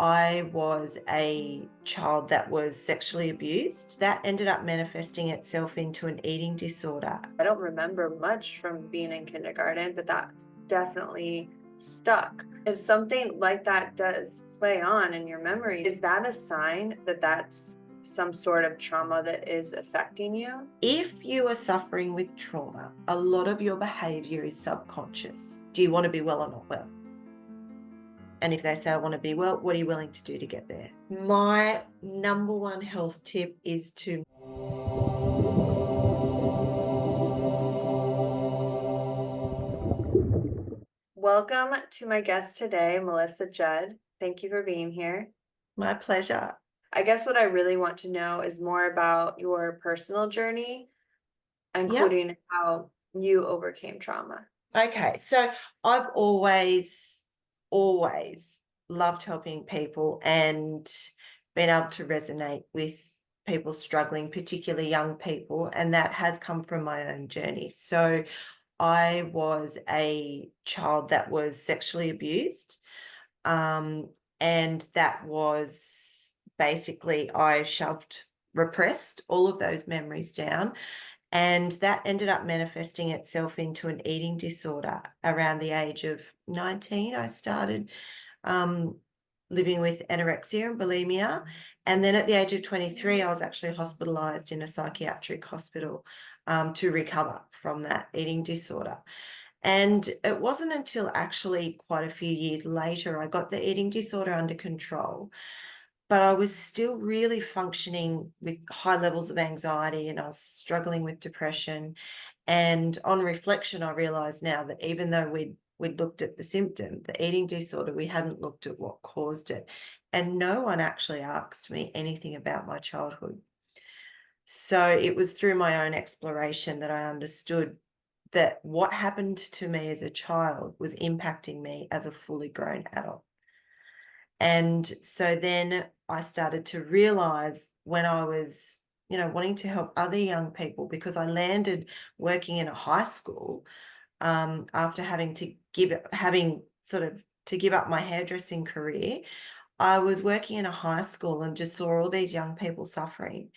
I was a child that was sexually abused. That ended up manifesting itself into an eating disorder. I don't remember much from being in kindergarten, but that definitely stuck. If something like that does play on in your memory, is that a sign that that's some sort of trauma that is affecting you? If you are suffering with trauma, a lot of your behavior is subconscious. Do you want to be well or not well? And if they say, I want to be well, what are you willing to do to get there? My number one health tip is to Welcome to my guest today, Melissa Judd. Thank you for being here. my pleasure. I guess what I really want to know is more about your personal journey, Yep. including how you overcame trauma. Okay. So I've always loved helping people and been able to resonate with people struggling, particularly young people. And that has come from my own journey. So I was a child that was sexually abused. Um, and that was basically, I repressed all of those memories down. And that ended up manifesting itself into an eating disorder around the age of 19. I started um, living with anorexia and bulimia. And then at the age of 23, I was actually hospitalized in a psychiatric hospital to recover from that eating disorder. And it wasn't until actually quite a few years later I got the eating disorder under control, but I was still really functioning with high levels of anxiety and I was struggling with depression. And on reflection, I realized now that even though we'd looked at the symptom, the eating disorder, we hadn't looked at what caused it. And no one actually asked me anything about my childhood. So it was through my own exploration that I understood that what happened to me as a child was impacting me as a fully grown adult. And so then I started to realize when I was, wanting to help other young people because I landed working in a high school after having sort of to give up my hairdressing career. I was working in a high school and just saw all these young people suffering.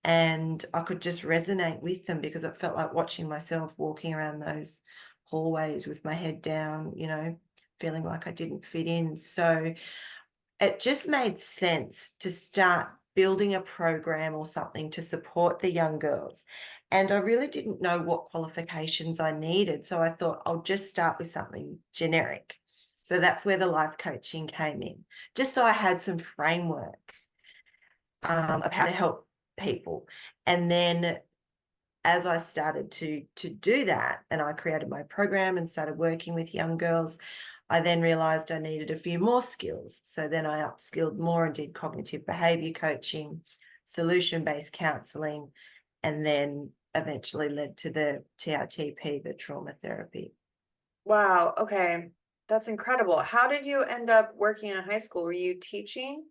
And I could just resonate with them because it felt like watching myself walking around those hallways with my head down, feeling like I didn't fit in. So it just made sense to start building a program or something to support the young girls. And I really didn't know what qualifications I needed. So I thought I'll just start with something generic. So that's where the life coaching came in, just so I had some framework of how to help people. And then as I started to do that and I created my program and started working with young girls, I then realized I needed a few more skills. So then I upskilled more and did cognitive behavior coaching, solution-based counseling, and then eventually led to the TRTP, the trauma therapy. Wow, okay. That's incredible. How did you end up working in high school? Were you teaching?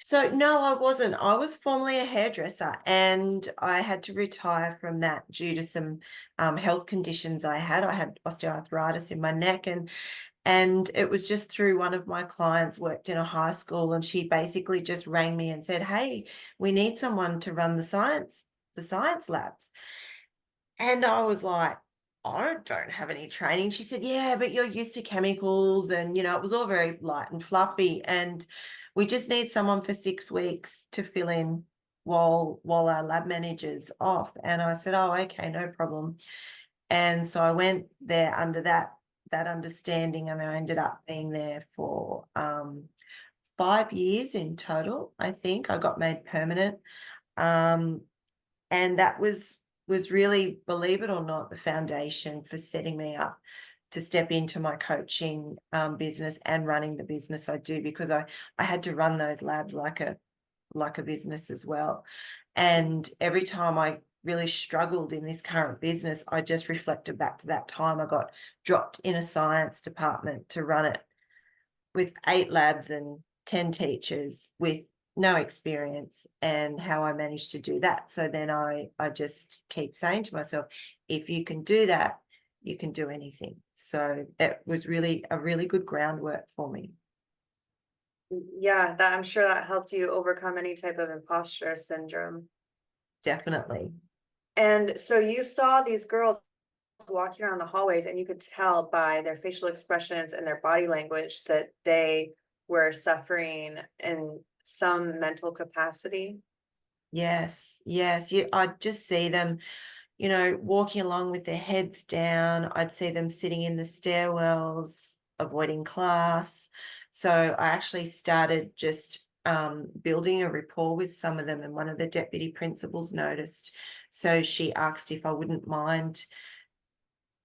So no, I wasn't. I was formerly a hairdresser and I had to retire from that due to some health conditions I had. I had osteoarthritis in my neck and it was just through one of my clients worked in a high school and she basically just rang me and said, "Hey, we need someone to run the science labs." And I was like, "I don't have any training." She said, "Yeah, but you're used to chemicals." And, it was all very light and fluffy. And we just need someone for 6 weeks to fill in while our lab manager's off. And I said, "Oh, okay, no problem." And so I went there under that understanding, and I ended up being there for 5 years in total. I think I got made permanent. Um, and that was really, believe it or not, the foundation for setting me up to step into my coaching business and running the business I do, because I had to run those labs like a business as well. And every time I really struggled in this current business, I just reflected back to that time I got dropped in a science department to run it with 8 labs and 10 teachers with no experience, and how I managed to do that. So then I just keep saying to myself, if you can do that, you can do anything. So it was really a really good groundwork for me. Yeah, that I'm sure that helped you overcome any type of imposter syndrome. Definitely. And so you saw these girls walking around the hallways, and you could tell by their facial expressions and their body language that they were suffering in some mental capacity. Yes, yes. I'd just see them, walking along with their heads down. I'd see them sitting in the stairwells, avoiding class. So I actually started just building a rapport with some of them, and one of the deputy principals noticed. So she asked if I wouldn't mind,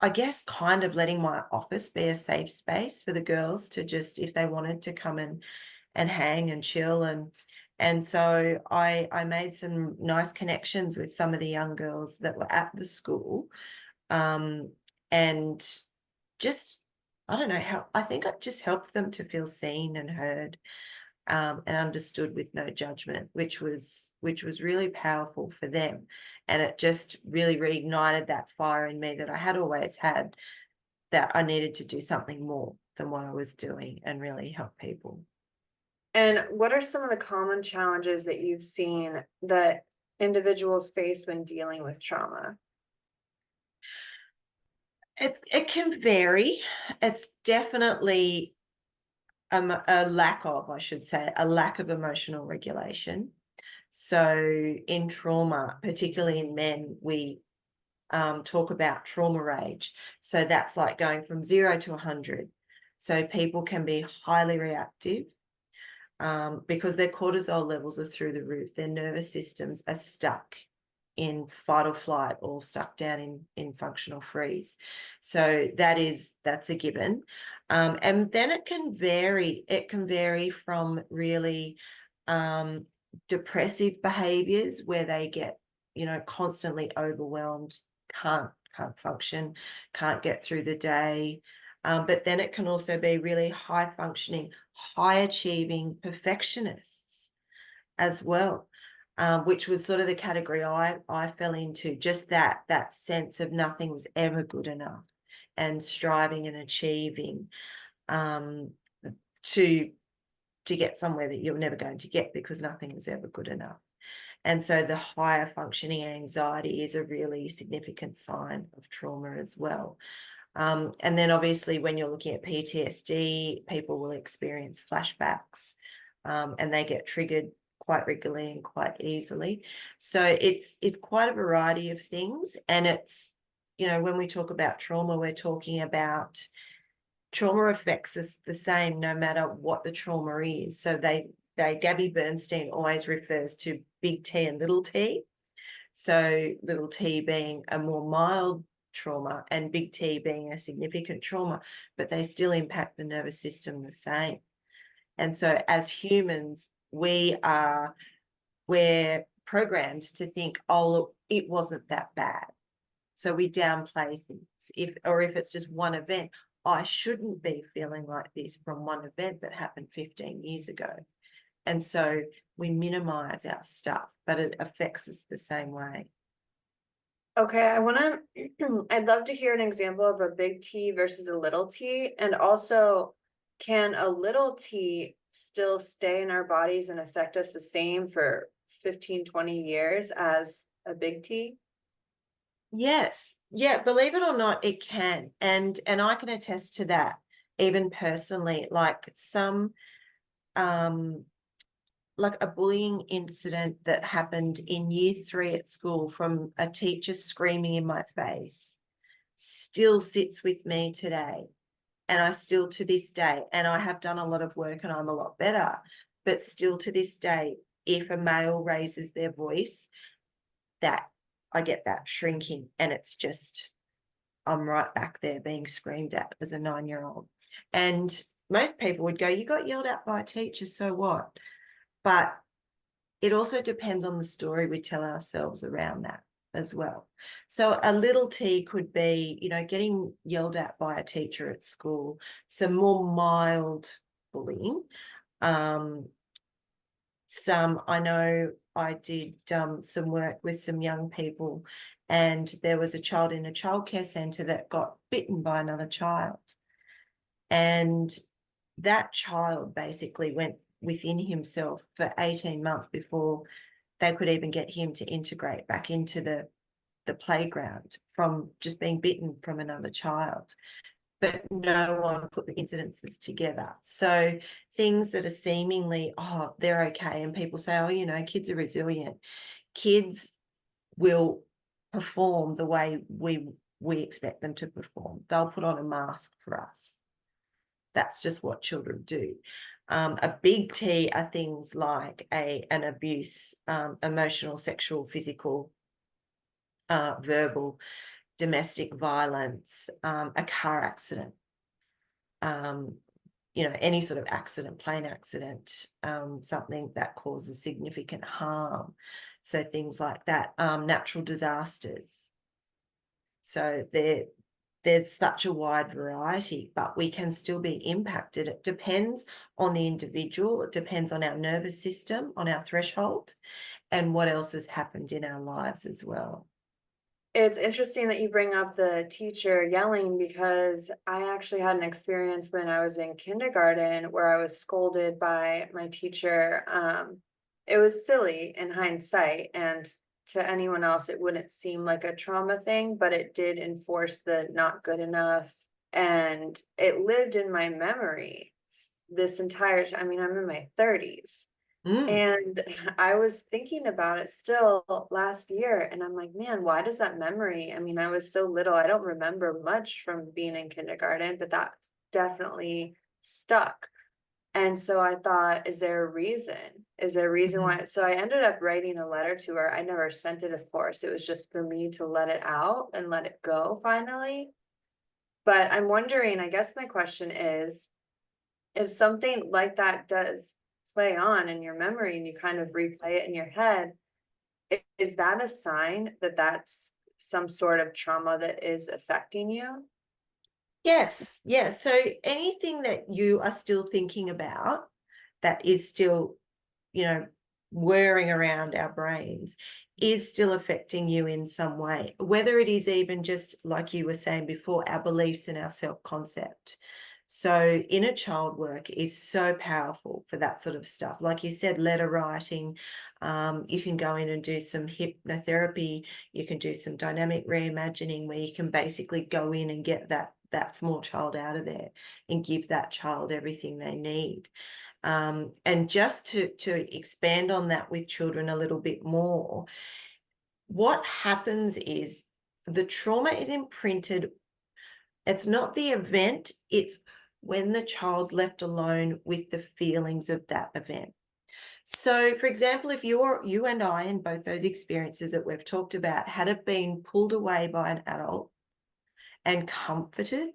I guess, kind of letting my office be a safe space for the girls to just, if they wanted to come and hang and chill. And so I made some nice connections with some of the young girls that were at the school. um, and just, I don't know how, I think I just helped them to feel seen and heard, and understood with no judgment, which was really powerful for them. And it just really reignited that fire in me that I had always had, that I needed to do something more than what I was doing and really help people. And what are some of the common challenges that you've seen that individuals face when dealing with trauma? It can vary. It's definitely a lack of, I should say, a lack of emotional regulation. So in trauma, particularly in men, we talk about trauma rage. So that's like going from 0 to 100. So people can be highly reactive, because their cortisol levels are through the roof. Their nervous systems are stuck in fight or flight, or stuck down in functional freeze. So that's a given. And then it can vary. It can vary from really depressive behaviors, where they get, constantly overwhelmed, can't function, can't get through the day. But then it can also be really high functioning, high achieving perfectionists as well, which was sort of the category I fell into. Just that sense of nothing was ever good enough, and striving and achieving, um, to get somewhere that you're never going to get, because nothing is ever good enough. And so the higher functioning anxiety is a really significant sign of trauma as well. And then obviously when you're looking at PTSD, people will experience flashbacks, and they get triggered quite regularly and quite easily. So it's quite a variety of things. And it's, when we talk about trauma, we're talking about trauma affects us the same no matter what the trauma is. So Gabby Bernstein always refers to big T and little t. So little t being a more mild trauma and big T being a significant trauma, but they still impact the nervous system the same. And so as humans, we're programmed to think, oh, look, it wasn't that bad. So we downplay things. If it's just one event, I shouldn't be feeling like this from one event that happened 15 years ago. And so we minimize our stuff, but it affects us the same way. Okay, I'd love to hear an example of a big T versus a little t. And also, can a little t still stay in our bodies and affect us the same for 15, 20 years as a big T? Yes. Yeah, believe it or not, it can. And I can attest to that, even personally. Um like a bullying incident that happened in year 3 at school, from a teacher screaming in my face, still sits with me today. And I still, to this day, and I have done a lot of work and I'm a lot better, but still to this day, if a male raises their voice, that I get that shrinking, and it's just, I'm right back there being screamed at as a 9-year-old. And most people would go, you got yelled at by a teacher, so what? But it also depends on the story we tell ourselves around that as well. So a little t could be, getting yelled at by a teacher at school, some more mild bullying. I know I did some work with some young people, and there was a child in a childcare centre that got bitten by another child. And that child basically went within himself for 18 months before they could even get him to integrate back into the playground from just being bitten from another child. But no one put the incidences together. So things that are seemingly, oh, they're okay. And people say, oh, you know, kids are resilient. Kids will perform the way we expect them to perform. They'll put on a mask for us. That's just what children do. A big T are things like an abuse, emotional, sexual, physical, verbal, domestic violence, a car accident, you know, any sort of accident, plane accident, something that causes significant harm. So things like that, natural disasters. So there's such a wide variety, but we can still be impacted. It depends on the individual. It depends on our nervous system, on our threshold, and what else has happened in our lives as well. It's interesting that you bring up the teacher yelling because I actually had an experience when I was in kindergarten where I was scolded by my teacher. It was silly in hindsight, and to anyone else, it wouldn't seem like a trauma thing, but it did enforce the not good enough. And it lived in my memory this entire I mean, I'm in my 30s. Mm. And I was thinking about it still last year, and I'm like, man, why does that memory? I mean, I was so little, I don't remember much from being in kindergarten, but that definitely stuck. And so I thought, is there a reason? Is there a reason Mhm. why? So I ended up writing a letter to her. I never sent it, of course. It was just for me to let it out and let it go finally. But I'm wondering, I guess my question is, if something like that does play on in your memory and you kind of replay it in your head, is that a sign that that's some sort of trauma that is affecting you? Yes, yes. So anything that you are still thinking about that is still, you know, whirring around our brains is still affecting you in some way, whether it is even just like you were saying before, our beliefs and our self-concept. So inner child work is so powerful for that sort of stuff. Like you said, letter writing, you can go in and do some hypnotherapy, you can do some dynamic reimagining where you can basically go in and get that small child out of there and give that child everything they need. And just to expand on that with children a little bit more, what happens is the trauma is imprinted. It's not the event, it's when the child's left alone with the feelings of that event. So, for example, if you and I in both those experiences that we've talked about had have been pulled away by an adult and comforted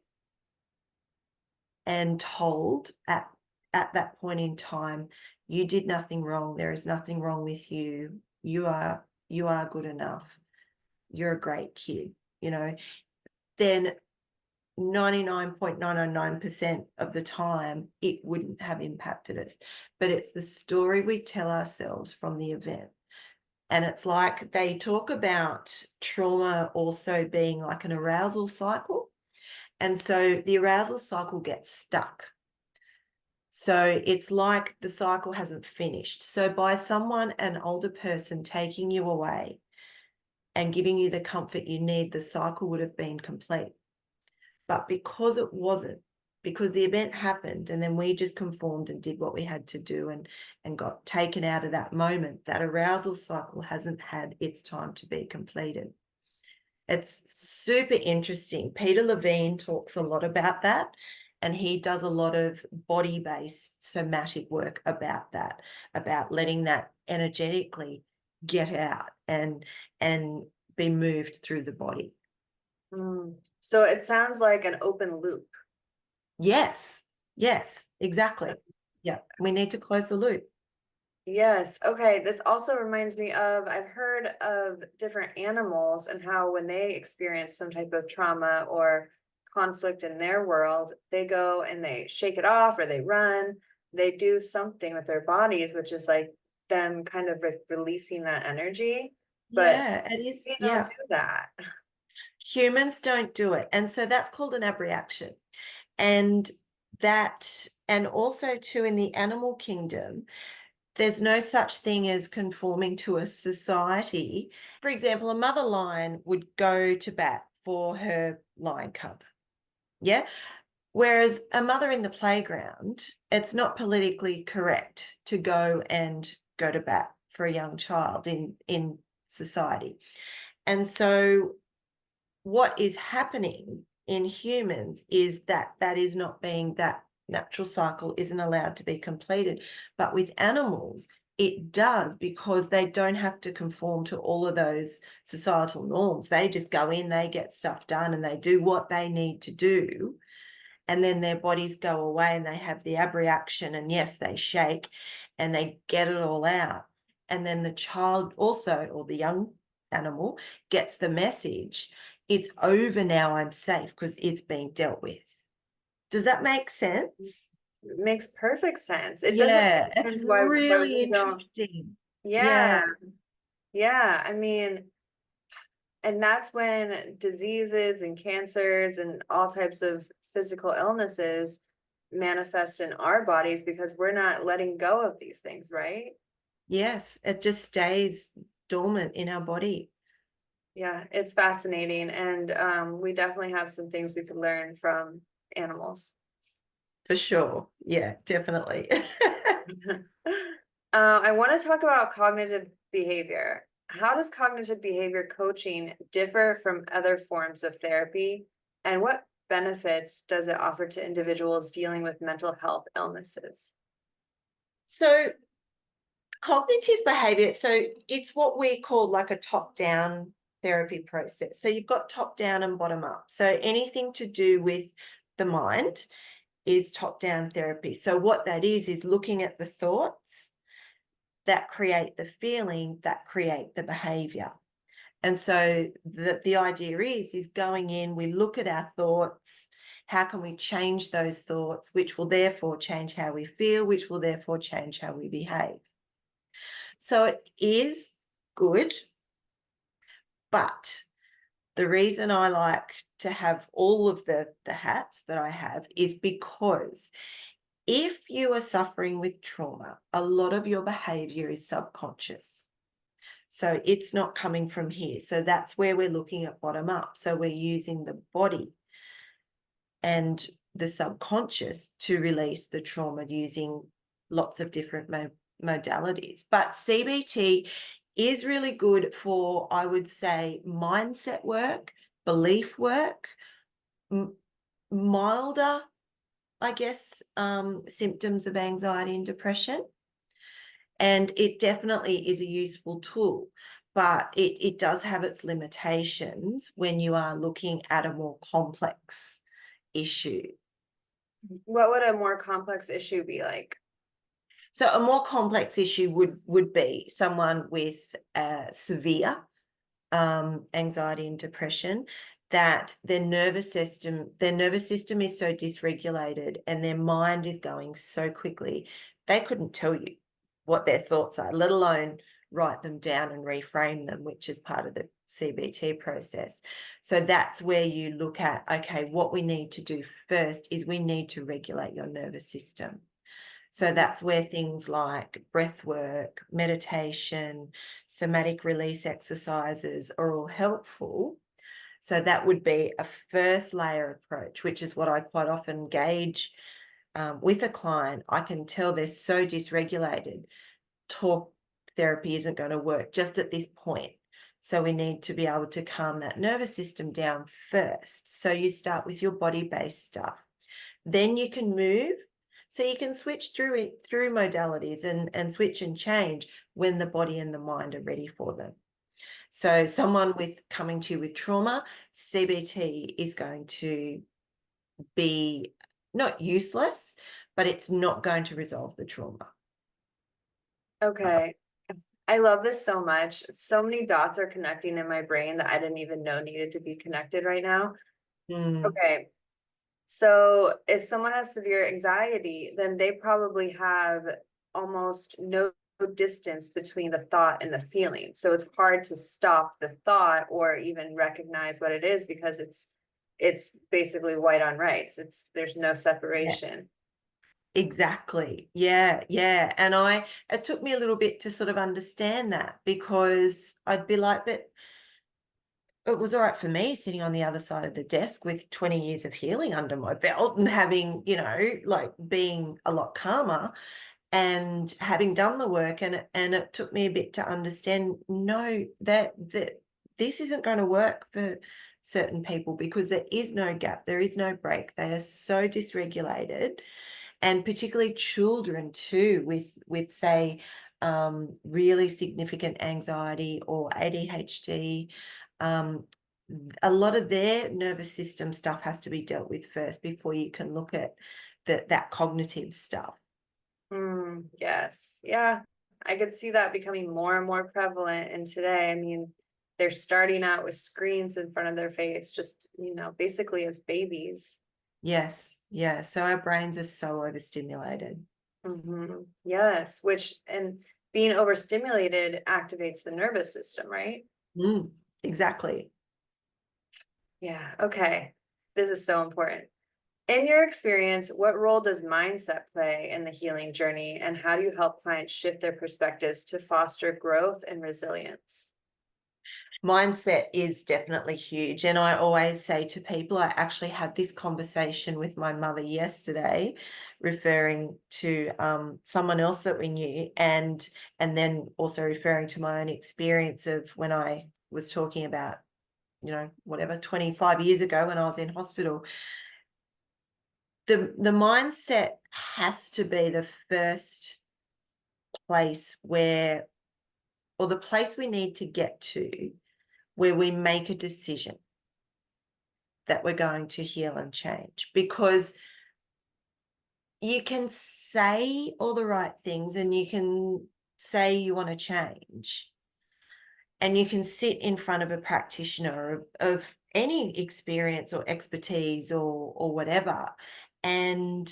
and told at that point in time, you did nothing wrong, there is nothing wrong with you, you are good enough, you're a great kid, you know, then 99.999% of the time it wouldn't have impacted us. But it's the story we tell ourselves from the event. And it's like they talk about trauma also being like an arousal cycle. And so the arousal cycle gets stuck. So it's like the cycle hasn't finished. So by someone, an older person, taking you away and giving you the comfort you need, the cycle would have been complete. But because it wasn't, because the event happened and then we just conformed and did what we had to do and got taken out of that moment, that arousal cycle hasn't had its time to be completed. It's super interesting. Peter Levine talks a lot about that, and he does a lot of body-based somatic work about that, about letting that energetically get out and be moved through the body. So it sounds like an open loop. Yes, yes, exactly. Yeah, we need to close the loop. Yes. Okay. This also reminds me of I've heard of different animals and how when they experience some type of trauma or conflict in their world, they go and they shake it off or they run. They do something with their bodies, which is like them kind of releasing that energy. But Yeah, it is. we don't Yeah. do that. Humans don't do it. And so that's called an abreaction. And that And also too, in the animal kingdom, there's no such thing as conforming to a society. For example, a mother lion would go to bat for her lion cub. Yeah. Whereas a mother in the playground, it's not politically correct to go to bat for a young child in society. And so what is happening in humans is that is not being, that natural cycle isn't allowed to be completed. But with animals, it does, because they don't have to conform to all of those societal norms. They just go in, they get stuff done, and they do what they need to do. And then their bodies go away and they have the abreaction, and yes, they shake and they get it all out. And then the child also, or the young animal, gets the message, it's over now, I'm safe, because it's being dealt with. Does that make sense? It makes perfect sense. It doesn't Yeah, make it's sense why really we don't. interesting. Yeah, Yeah, yeah. I mean, and that's when diseases and cancers and all types of physical illnesses manifest in our bodies because we're not letting go of these things, right? yes, it just stays dormant in our body. Yeah, it's fascinating. And we definitely have some things we could learn from animals. For sure. Yeah, definitely. I want to talk about cognitive behavior. How does cognitive behavior coaching differ from other forms of therapy? And what benefits does it offer to individuals dealing with mental health illnesses? So cognitive behavior, so it's what we call like a top-down therapy process. So you've got top-down and bottom-up. So anything to do with the mind is top-down therapy. So what that is looking at the thoughts that create the feeling that create the behavior. And so the idea is going in, we look at our thoughts, how can we change those thoughts, which will therefore change how we feel, which will therefore change how we behave. So it is good, but the reason I like to have all of the hats that I have is because if you are suffering with trauma, a lot of your behavior is subconscious. So it's not coming from here. So that's where we're looking at bottom up. So we're using the body and the subconscious to release the trauma using lots of different modalities. But CBT is really good for, I would say, mindset work, belief work, milder, I guess, symptoms of anxiety and depression. And it definitely is a useful tool, but it does have its limitations when you are looking at a more complex issue. What would a more complex issue be like? So a more complex issue would be someone with severe anxiety and depression, that their nervous system is so dysregulated and their mind is going so quickly, they couldn't tell you what their thoughts are, let alone write them down and reframe them, which is part of the CBT process. So that's where you look at, okay, what we need to do first is we need to regulate your nervous system. So that's where things like breath work, meditation, somatic release exercises are all helpful. So that would be a first layer approach, which is what I quite often gauge with a client. I can tell they're so dysregulated. Talk therapy isn't going to work just at this point. So we need to be able to calm that nervous system down first. So you start with your body-based stuff. Then you can move. So you can switch through modalities and switch and change when the body and the mind are ready for them. So someone with coming to you with trauma, CBT is going to be not useless, but it's not going to resolve the trauma. Okay. I love this so much. So many dots are connecting in my brain that I didn't even know needed to be connected right now. Mm, Okay. So if someone has severe anxiety, then they probably have almost no distance between the thought and the feeling. So it's hard to stop the thought or even recognize what it is because it's basically white on rice. There's no yeah. separation. Exactly. Yeah, yeah. And it took me a little bit to sort of understand that, because I'd be like, but it was all right for me sitting on the other side of the desk with 20 years of healing under my belt and having, like being a lot calmer and having done the work. And it took me a bit to understand, no, that this isn't going to work for certain people, because there is no gap, there is no break. They are so dysregulated, and particularly children too, with say really significant anxiety or ADHD. um, a lot of their nervous system stuff has to be dealt with first before you can look at that cognitive stuff. Yes. Yeah. I could see that becoming more and more prevalent in today. I mean, they're starting out with screens in front of their face, just, basically as babies. Yes, yeah, so our brains are so overstimulated. Yes, which and being overstimulated activates the nervous system, right? Mm, exactly. Yeah. Okay. This is so important. In your experience, what role does mindset play in the healing journey, and how do you help clients shift their perspectives to foster growth and resilience? Mindset is definitely huge. And I always say to people, I actually had this conversation with my mother yesterday, referring to someone else that we knew, and then also referring to my own experience of when I was talking about, whatever, 25 years ago when I was in hospital. The mindset has to be the first place where, or the place we need to get to, where we make a decision that we're going to heal and change. Because you can say all the right things and you can say you want to change, and you can sit in front of a practitioner of any experience or expertise or whatever, and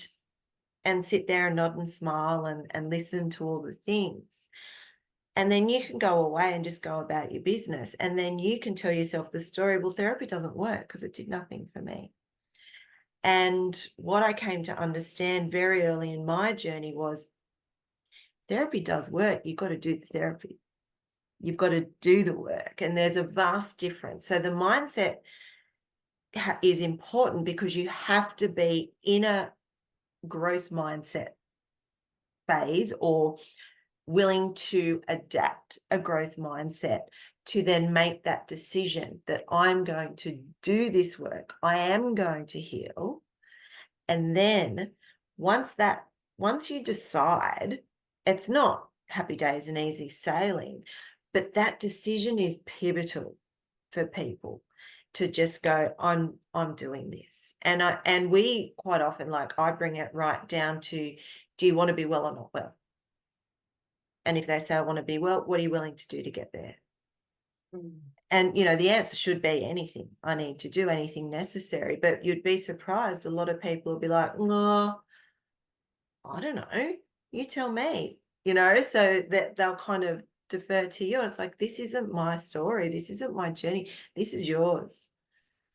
sit there and nod and smile and listen to all the things. And then you can go away and just go about your business. And then you can tell yourself the story, well, therapy doesn't work because it did nothing for me. And what I came to understand very early in my journey was therapy does work. You've got to do the therapy. You've got to do the work. And there's a vast difference. So the mindset is important, because you have to be in a growth mindset phase, or willing to adapt a growth mindset, to then make that decision that I'm going to do this work. I am going to heal. And then once you decide, it's not happy days and easy sailing, but that decision is pivotal for people to just go, I'm doing this. And we quite often, like, I bring it right down to, do you want to be well or not well? And if they say, I want to be well, what are you willing to do to get there? Mm. And, the answer should be anything. I need to do anything necessary. But you'd be surprised. A lot of people will be like, no, I don't know. You tell me, so that they'll kind of defer to you. And it's like, this isn't my story. This isn't my journey. This is yours.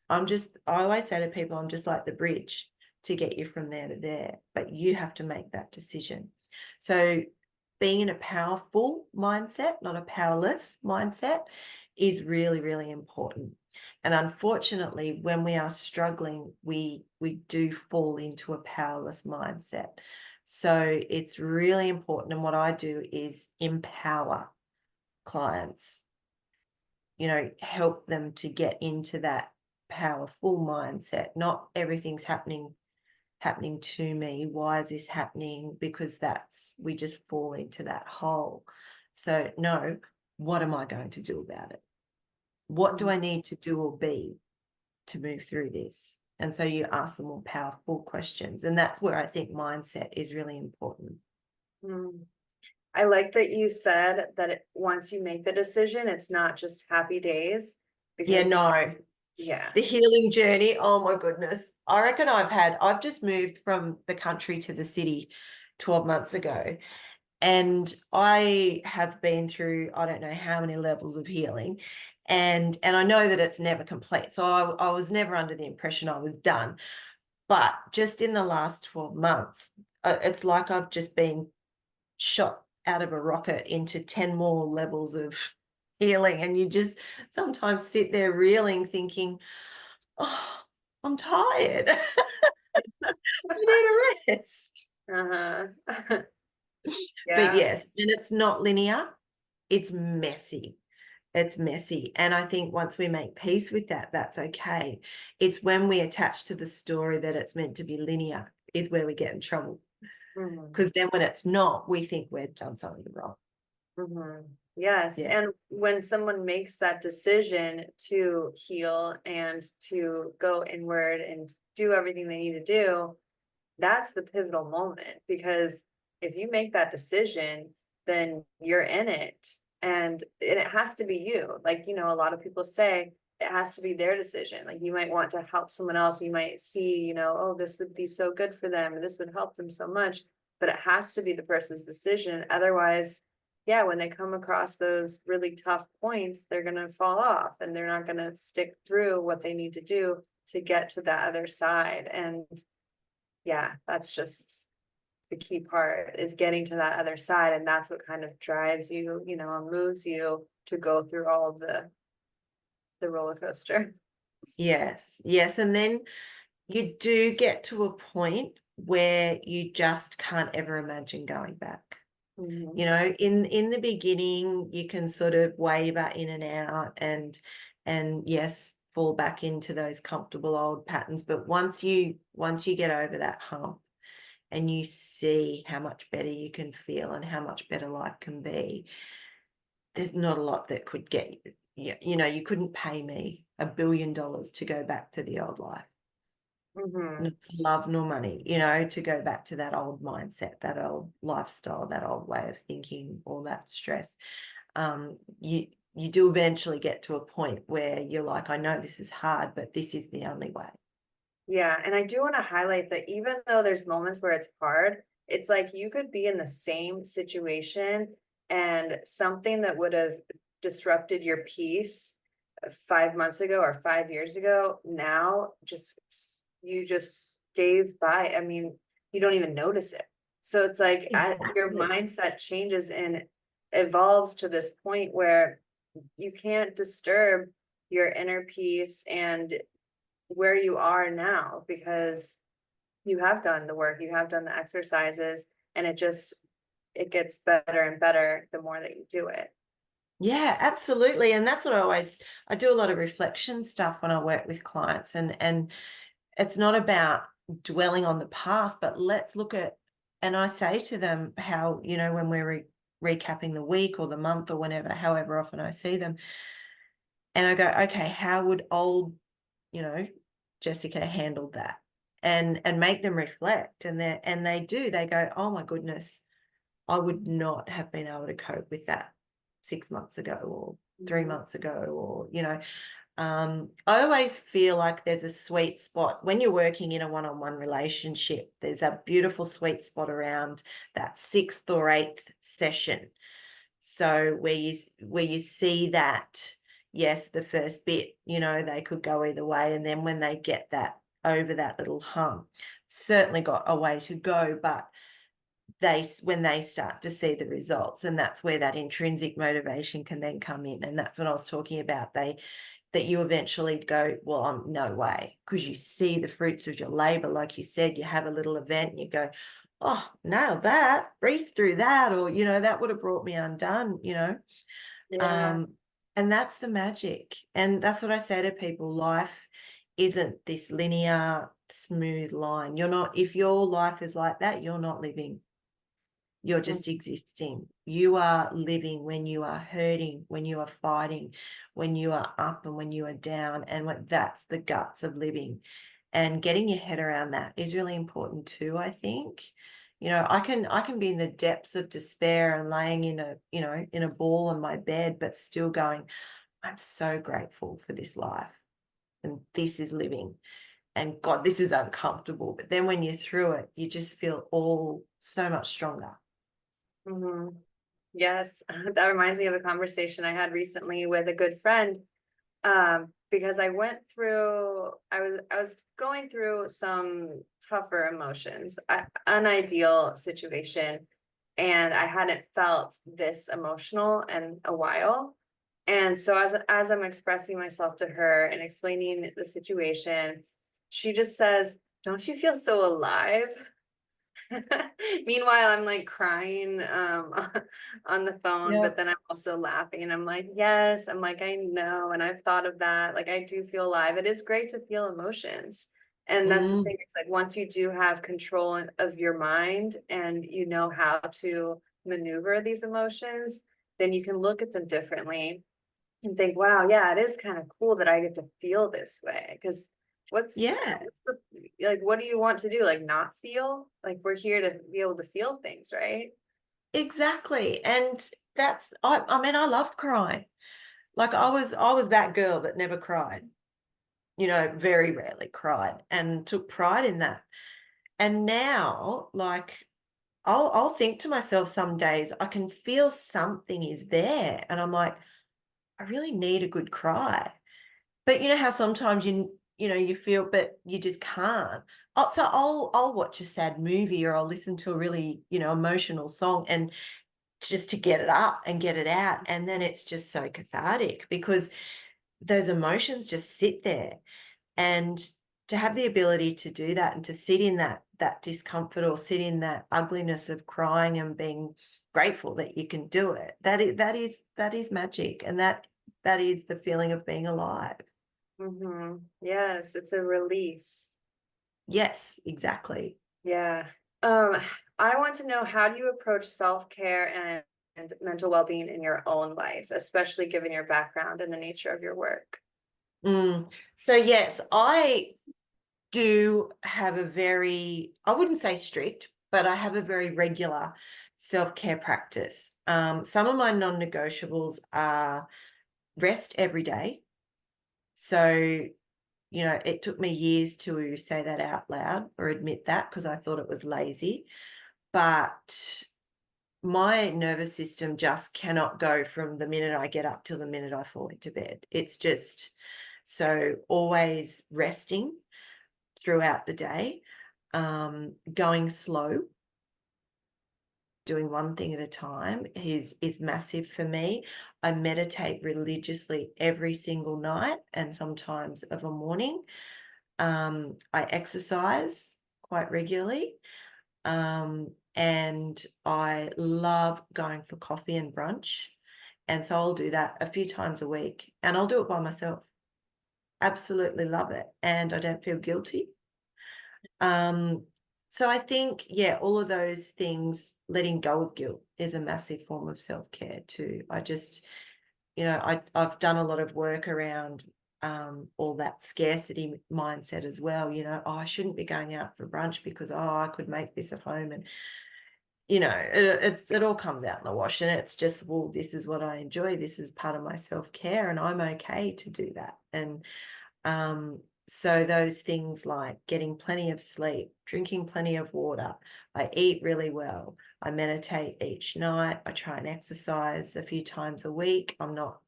I always say to people, I'm just like the bridge to get you from there to there. But you have to make that decision. So being in a powerful mindset, not a powerless mindset, is really, really important. And unfortunately, when we are struggling, we do fall into a powerless mindset. So it's really important. And what I do is empower clients, help them to get into that powerful mindset. Not everything's happening to me. Why is this happening? Because we just fall into that hole. So no, what am I going to do about it? What do I need to do or be to move through this? And so you ask the more powerful questions. And that's where I think mindset is really important. Mm. I like that you said that once you make the decision, it's not just happy days, Yeah, because no. yeah. The healing journey, oh my goodness. I reckon I've just moved from the country to the city 12 months ago. And I have been through, I don't know how many levels of healing. And I know that it's never complete. So I was never under the impression I was done. But just in the last 12 months, it's like I've just been shot out of a rocket into 10 more levels of healing, and you just sometimes sit there reeling thinking, oh, I'm tired. I need a rest. Uh-huh. But Yeah. yes, and it's not linear, it's messy. It's messy. And I think once we make peace with that, that's okay. It's when we attach to the story that it's meant to be linear is where we get in trouble. Mhm. Because then when it's not, we think we've done something wrong. Mhm. Yes, Yeah. and when someone makes that decision to heal and to go inward and do everything they need to do, that's the pivotal moment, because if you make that decision, then you're in it, and it has to be you. Like, a lot of people say it has to be their decision. Like, you might want to help someone else, you might see, oh, this would be so good for them, or this would help them so much, but it has to be the person's decision. Otherwise, yeah, when they come across those really tough points, they're going to fall off, and they're not going to stick through what they need to do to get to that other side. And yeah, that's just the key part, is getting to that other side. And that's what kind of drives you, and moves you to go through all of the roller coaster. Yes. Yes. And then you do get to a point where you just can't ever imagine going back. Mhm. You know, in the beginning, you can sort of waver in and out and yes, fall back into those comfortable old patterns. But once you get over that hump and you see how much better you can feel and how much better life can be, there's not a lot that could get you. Yeah, you couldn't pay me $1 billion to go back to the old life. Mhm. Not for love nor money, to go back to that old mindset, that old lifestyle, that old way of thinking, all that stress. You do eventually get to a point where you're like, I know this is hard, but this is the only way. Yeah, and I do want to highlight that even though there's moments where it's hard, it's like you could be in the same situation, and something that would have disrupted your peace 5 months ago or 5 years ago, now you just gave by. I mean, you don't even notice it. So it's like your Exactly. mindset changes and evolves to this point where you can't disturb your inner peace and where you are now, because you have done the work, you have done the exercises, and it gets better and better the more that you do it. Yeah, absolutely. And that's what I do a lot of reflection stuff when I work with clients, and it's not about dwelling on the past, but let's look at, and I say to them how, when we're recapping the week or the month or whenever, however often I see them, and I go, okay, how would old, you know, Jessica handle that? And make them reflect. And they do, they go, oh my goodness, I would not have been able to cope with that 6 months ago or three Mhm. months ago, or, I always feel like there's a sweet spot when you're working in a one-on-one relationship. There's a beautiful sweet spot around that sixth or eighth session. So where you see that, yes, the first bit, they could go either way. And then when they get that over that little hump, certainly got a way to go, but when they start to see the results, and that's where that intrinsic motivation can then come in. And that's what I was talking about. That you eventually go, well, no way, because you see the fruits of your labor. Like you said, you have a little event and you go, oh, nailed that, breeze through that, or, that would have brought me undone. Yeah. Um, and that's the magic. And that's what I say to people. Life isn't this linear, smooth line. If your life is like that, you're not living. You're Mm. just existing. You are living when you are hurting, when you are fighting, when you are up and when you are down. And that's the guts of living. And getting your head around that is really important too, I think. I can be in the depths of despair and laying in a ball on my bed, but still going, I'm so grateful for this life. And this is living. And God, this is uncomfortable. But then when you're through it, you just feel all so much stronger. Mhm. Yes, that reminds me of a conversation I had recently with a good friend. because I was going through some tougher emotions, an ideal situation, and I hadn't felt this emotional in a while. And so as I'm expressing myself to her and explaining the situation, she just says, "Don't you feel so alive?" Meanwhile, I'm like crying on the phone, Yeah. but then I'm also laughing. I'm like, yes, I'm like, I know, and I've thought of that. Like, I do feel alive. It is great to feel emotions. And that's the Mm. thing. It's like once you do have control of your mind and you know how to maneuver these emotions, then you can look at them differently and think, wow, yeah, it is kind of cool that I get to feel this way. Because what's Yeah, what's the like, what do you want to do? Like, not feel? Like, we're here to be able to feel things, right? exactly. And I mean, I love crying. Like I was that girl that never cried, very rarely cried and took pride in that. And now, like, I'll think to myself some days, I can feel something is there. And I'm like, I really need a good cry. But you know how sometimes you feel, but you just can't. So I'll watch a sad movie or I'll listen to a really, emotional song and just to get it up and get it out. And then it's just so cathartic because those emotions just sit there. And to have the ability to do that and to sit in that discomfort or sit in that ugliness of crying and being grateful that you can do it, that is magic. And that is the feeling of being alive. Yes, it's a release. Yes, exactly. Yeah. Um, I want to know, how do you approach self-care and mental well-being in your own life, especially given your background and the nature of your work? So yes, I do have a very, I wouldn't say strict, but I have a very regular self-care practice. Some of my non-negotiables are rest every day. So, it took me years to say that out loud or admit that because I thought it was lazy. But my nervous system just cannot go from the minute I get up till the minute I fall into bed. It's just so always resting throughout the day, going slow, doing one thing at a time is massive for me. I meditate religiously every single night and sometimes of a morning. I exercise quite regularly. And I love going for coffee and brunch. And so I'll do that a few times a week and I'll do it by myself. Absolutely love it. And I don't feel guilty. Um, so I think, yeah, all of those things, letting go of guilt is a massive form of self-care too. I just, I've done a lot of work around all that scarcity mindset as well. Oh, I shouldn't be going out for brunch because I could make this at home, and it all comes out in the wash, and it's just, well, this is what I enjoy. This is part of my self-care, and I'm okay to do that. And so those things like getting plenty of sleep, drinking plenty of water, I eat really well, I meditate each night, I try and exercise a few times a week. I'm not,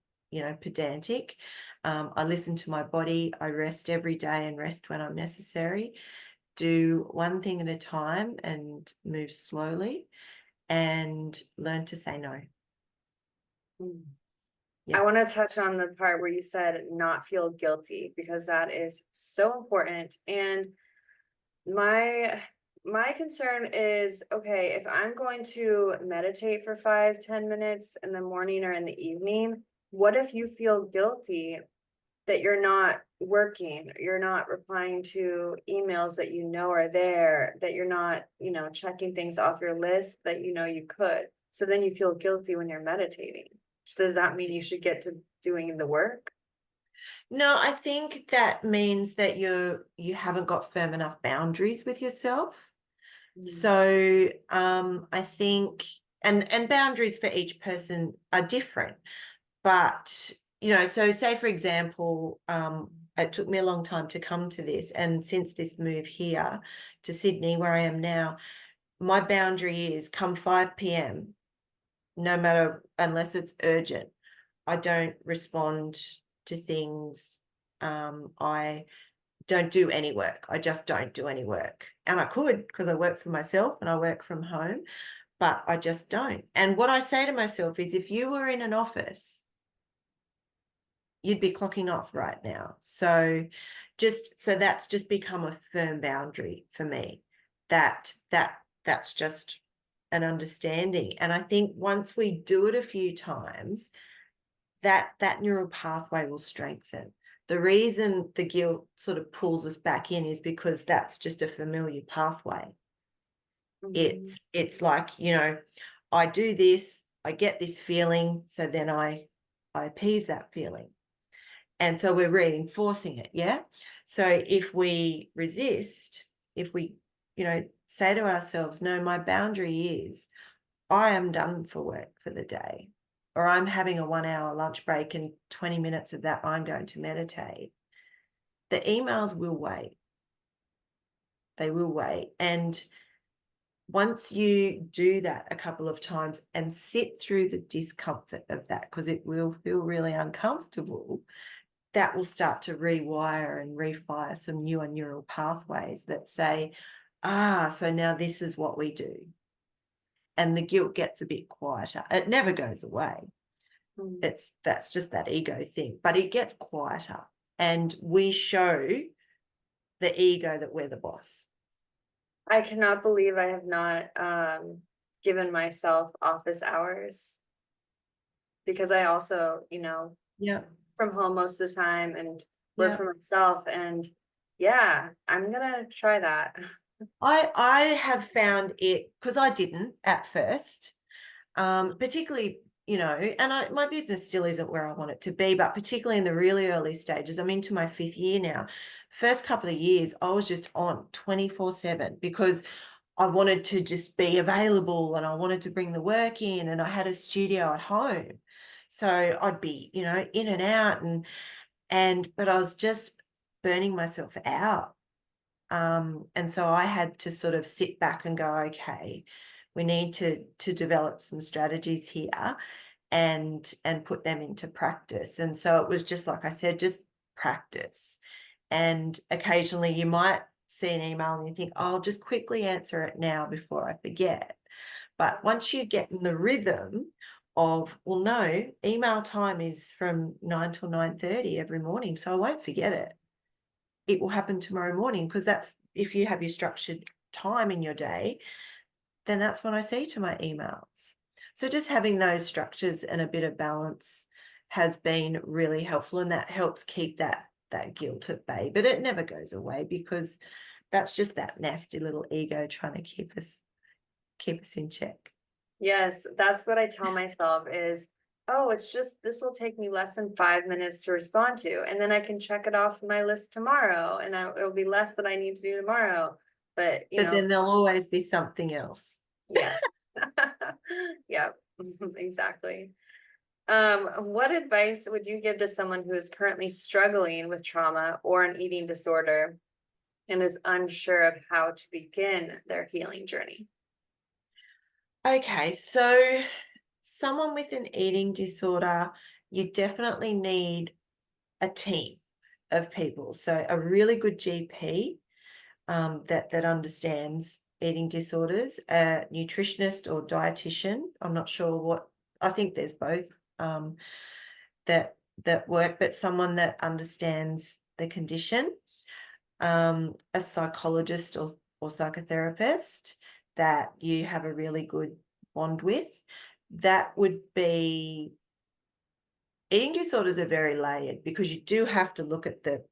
pedantic. I listen to my body, I rest every day and rest when I'm necessary. Do one thing at a time and move slowly and learn to say no. Mm. I Yeah. want to touch on the part where you said not feel guilty, because that is so important. And my my concern is, okay, if I'm going to meditate for 5, 10 minutes in the morning or in the evening, what if you feel guilty that you're not working, you're not replying to emails that you know are there, that you're not, checking things off your list that you know you could. So then you feel guilty when you're meditating. So does that mean you should get to doing the work? No, I think that means that you haven't got firm enough boundaries with yourself. Mm. So I think, and boundaries for each person are different. But so say for example, it took me a long time to come to this, and since this move here to Sydney, where I am now, my boundary is come 5 p.m., no matter, unless it's urgent, I don't respond to things I don't do any work. I just don't do any work. And I could, because I work for myself and I work from home, but I just don't. And what I say to myself is, if you were in an office, you'd be clocking off right now. So that's just become a firm boundary for me. That's just an understanding. And I think once we do it a few times, that neural pathway will strengthen. The reason the guilt sort of pulls us back in is because that's just a familiar pathway. Mhm. It's like, I do this, I get this feeling, so then I appease that feeling. And so we're reinforcing it, yeah? So if we resist, if we, say to ourselves, no, my boundary is I am done for work for the day, or I'm having a 1 hour lunch break and 20 minutes of that I'm going to meditate, the emails will wait. They will wait. And once you do that a couple of times and sit through the discomfort of that, because it will feel really uncomfortable, that will start to rewire and refire some newer neural pathways that say, so now this is what we do. And the guilt gets a bit quieter. It never goes away. Mm. That's just that ego thing, but it gets quieter, and we show the ego that we're the boss. I cannot believe I have not given myself office hours, because I also, Yeah. from home most of the time and work Yeah. for myself. And yeah, I'm gonna try that. I have found it, because I didn't at first, particularly, my business still isn't where I want it to be, but particularly in the really early stages. I'm into my 5th year now. First couple of years, I was just on 24/7 because I wanted to just be available and I wanted to bring the work in, and I had a studio at home. So I'd be, in and out, but I was just burning myself out. And so I had to sort of sit back and go, okay, we need to develop some strategies here and put them into practice. And so it was just like I said, just practice. And occasionally you might see an email and you think, oh, I'll just quickly answer it now before I forget. But once you get in the rhythm of, well, no, email time is from 9 till 9:30 every morning, so I won't forget it. It will happen tomorrow morning, because that's, if you have your structured time in your day, then that's when I see to my emails. So just having those structures and a bit of balance has been really helpful, and that helps keep that guilt at bay. But it never goes away, because that's just that nasty little ego trying to keep us in check. Yes, that's what I tell myself is, oh, it's just, this will take me less than 5 minutes to respond to, and then I can check it off my list tomorrow, and it'll be less that I need to do tomorrow. But But then there'll always be something else. yeah. Yeah, exactly. What advice would you give to someone who is currently struggling with trauma or an eating disorder and is unsure of how to begin their healing journey? Okay, so someone with an eating disorder, you definitely need a team of people. So a really good GP, that understands eating disorders, a nutritionist or dietitian. I'm not sure what, I think there's both, that work, but someone that understands the condition, a psychologist or psychotherapist that you have a really good bond with. That would be, eating disorders are very layered, because you do have to look at the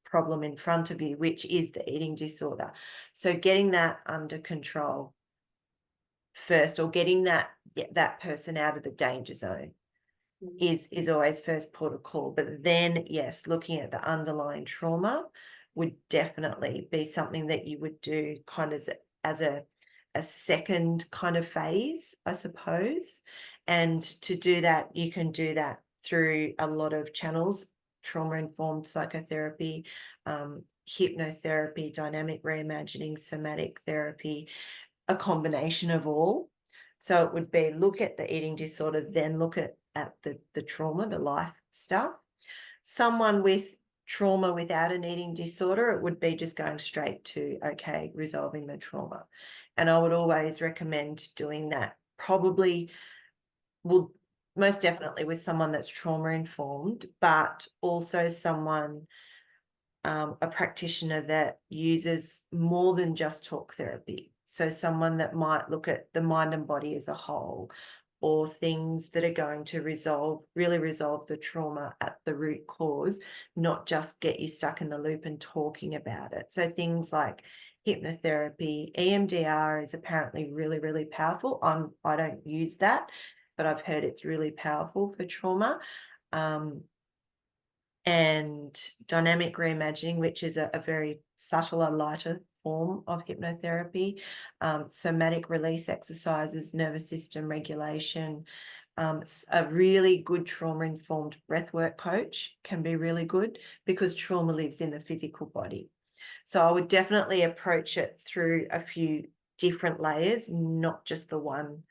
problem in front of you, which is the eating disorder. So getting that under control first, or getting that person out of the danger zone, is always first port of call. But then, yes, looking at the underlying trauma would definitely be something that you would do kind of as a second kind of phase, I suppose. And to do that, you can do that through a lot of channels: trauma-informed psychotherapy, hypnotherapy, dynamic reimagining, somatic therapy, a combination of all. So it would be, look at the eating disorder, then look at the trauma, the life stuff. Someone with trauma without an eating disorder, it would be just going straight to, okay, resolving the trauma. And I would always recommend doing that. Probably will most definitely with someone that's trauma informed, but also someone, a practitioner that uses more than just talk therapy. So someone that might look at the mind and body as a whole, or things that are going to really resolve the trauma at the root cause, not just get you stuck in the loop and talking about it. So things like hypnotherapy, EMDR is apparently really, really powerful. I don't use that, but I've heard it's really powerful for trauma. And dynamic reimagining, which is a very subtler, lighter form of hypnotherapy, somatic release exercises, nervous system regulation. A really good trauma-informed breathwork coach can be really good because trauma lives in the physical body. So I would definitely approach it through a few different layers, not just the one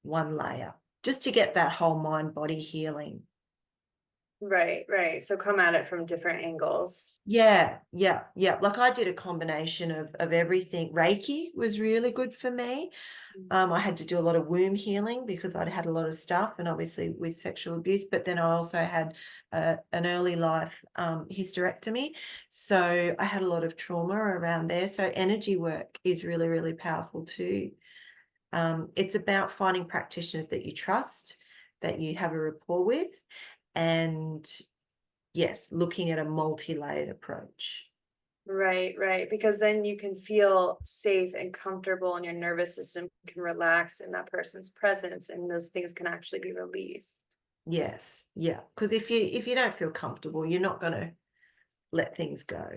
layer, just to get that whole mind-body healing. Right, right. So come at it from different angles. Yeah. Like I did a combination of everything. Reiki was really good for me. I had to do a lot of womb healing because I'd had a lot of stuff, and obviously with sexual abuse, but then I also had an early life hysterectomy. So I had a lot of trauma around there. So energy work is really, really powerful too. It's about finding practitioners that you trust, that you have a rapport with, and yes, looking at a multi-layered approach. Right, right. Because then you can feel safe and comfortable, and your nervous system can relax in that person's presence, and those things can actually be released. Yes, yeah. Because if you don't feel comfortable, you're not going to let things go.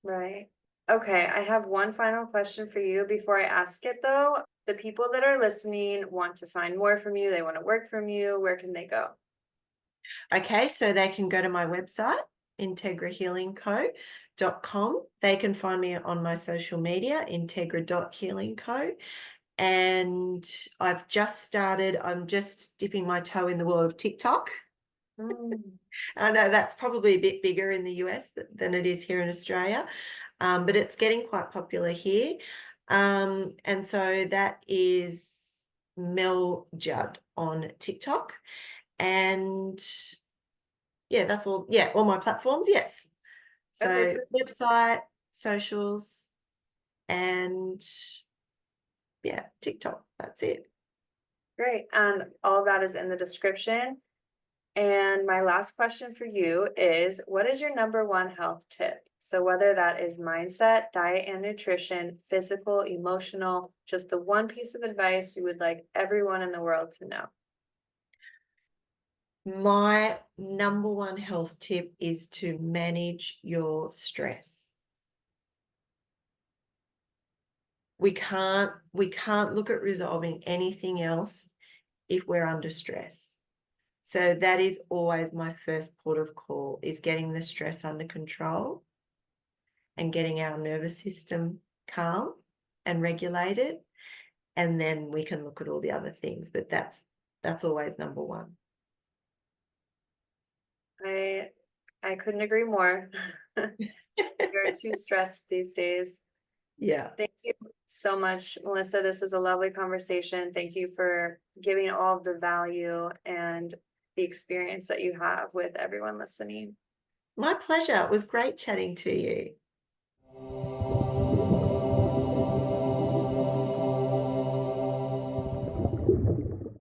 Right. Okay, I have one final question for you before I ask it though. The people that are listening want to find more from you, they want to work from you. Where can they go? Okay, so they can go to my website, integrahealingco.com. They can find me on my social media, integra.healingco. And I'm just dipping my toe in the world of TikTok. Mm. I know that's probably a bit bigger in the US than it is here in Australia, but it's getting quite popular here. And so that is Mel Judd on TikTok. And yeah, that's all. Yeah, all my platforms, yes. Okay, So website, socials, and yeah, TikTok. That's it. great. And all of that is in the description. And my last question for you is, what is your number one health tip? So whether that is mindset, diet and nutrition, physical, emotional, just the one piece of advice you would like everyone in the world to know. My number one health tip is to manage your stress. We can't look at resolving anything else if we're under stress. So that is always my first port of call, is getting the stress under control and getting our nervous system calm and regulated. And then we can look at all the other things, but that's always number one. I I couldn't agree more. You're too stressed these days. Yeah. Thank you so much, Melissa. This was a lovely conversation. Thank you for giving all of the value and the experience that you have with everyone listening. My pleasure. It was great chatting to you.